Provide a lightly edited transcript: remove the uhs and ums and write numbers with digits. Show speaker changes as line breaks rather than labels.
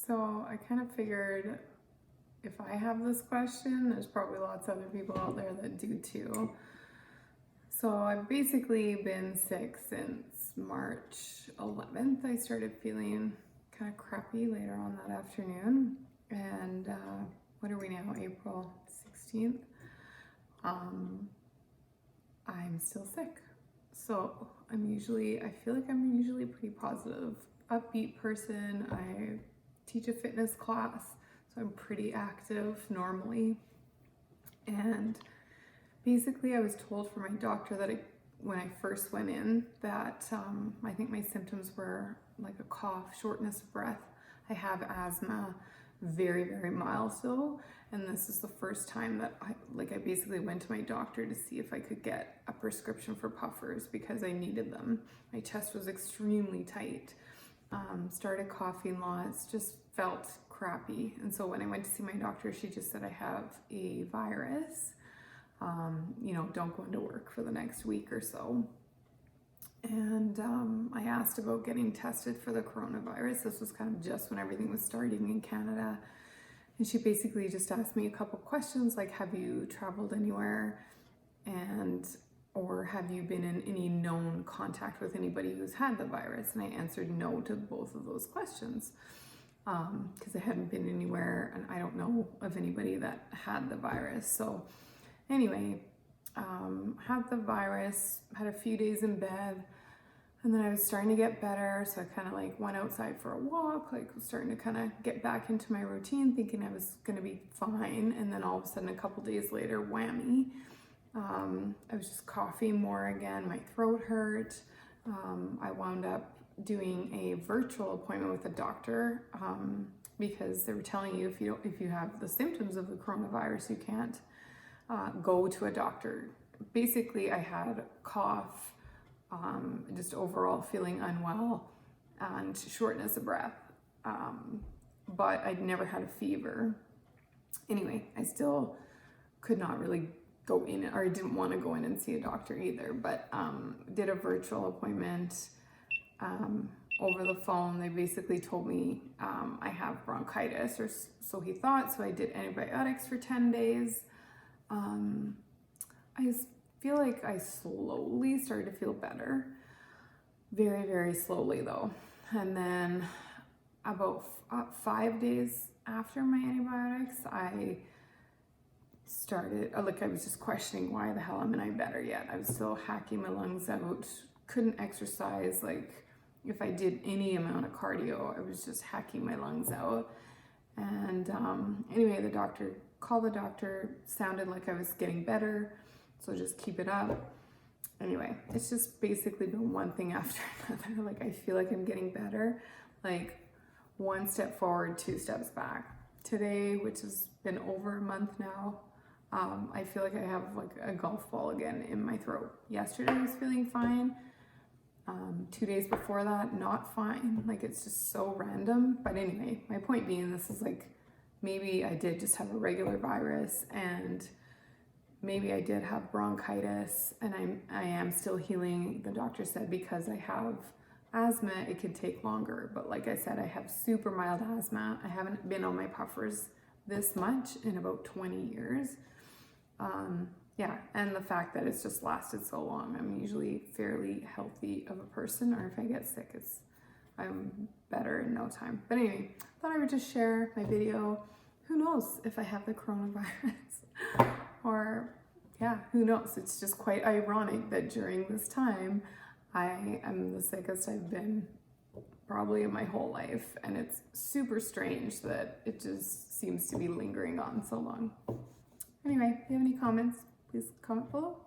So I kind of figured if I have this question, there's probably lots of other people out there that do too. So I've basically been sick since March 11th. I started feeling kind of crappy later on that afternoon. And what are we now? April 16th. I'm still sick. So I feel like I'm usually a pretty positive, upbeat person. I teach a fitness class, so I'm pretty active normally. And basically I was told from my doctor that when I first went in that I think my symptoms were like a cough, shortness of breath. I have asthma, very, very mild though. And this is the first time that I basically went to my doctor to see if I could get a prescription for puffers because I needed them. My chest was extremely tight. Started coughing lots, just felt crappy. And so when I went to see my doctor, she just said I have a virus. Don't go into work for the next week or so. And I asked about getting tested for the coronavirus. This was kind of just when everything was starting in Canada. And she basically just asked me a couple questions like, have you traveled anywhere? Or have you been in any known contact with anybody who's had the virus? And I answered no to both of those questions because I hadn't been anywhere and I don't know of anybody that had the virus. So anyway, had the virus, had a few days in bed, and then I was starting to get better. So I kind of went outside for a walk, was starting to kind of get back into my routine, thinking I was going to be fine. And then all of a sudden, a couple days later, whammy. I was just coughing more again. My throat hurt. I wound up doing a virtual appointment with a doctor because they were telling you if you have the symptoms of the coronavirus, you can't go to a doctor. Basically, I had cough, just overall feeling unwell, and shortness of breath, but I'd never had a fever. Anyway, I still could not really go in, or I didn't want to go in and see a doctor either, but did a virtual appointment over the phone. They basically told me I have bronchitis, or so he thought, so I did antibiotics for 10 days. I feel like I slowly started to feel better, very, very slowly though. And then about 5 days after my antibiotics, I started, I was just questioning why the hell am I better yet? I was still hacking my lungs out, couldn't exercise. If I did any amount of cardio, I was just hacking my lungs out. And anyway, called the doctor, sounded like I was getting better, so just keep it up. Anyway, it's just basically been one thing after another. I feel like I'm getting better, one step forward, 2 steps back. Today, which has been over a month now, I feel like I have a golf ball again in my throat. Yesterday I was feeling fine. 2 days before that, not fine. It's just so random. But anyway, my point being, this is maybe I did just have a regular virus, and maybe I did have bronchitis, and I am still healing. The doctor said because I have asthma, it could take longer. But like I said, I have super mild asthma. I haven't been on my puffers this much in about 20 years. And the fact that it's just lasted so long. I'm usually fairly healthy of a person, or if I get sick, I'm better in no time. But anyway, thought I would just share my video. Who knows if I have the coronavirus? Or who knows? It's just quite ironic that during this time, I am the sickest I've been probably in my whole life. And it's super strange that it just seems to be lingering on so long. Anyway, if you have any comments, please comment below.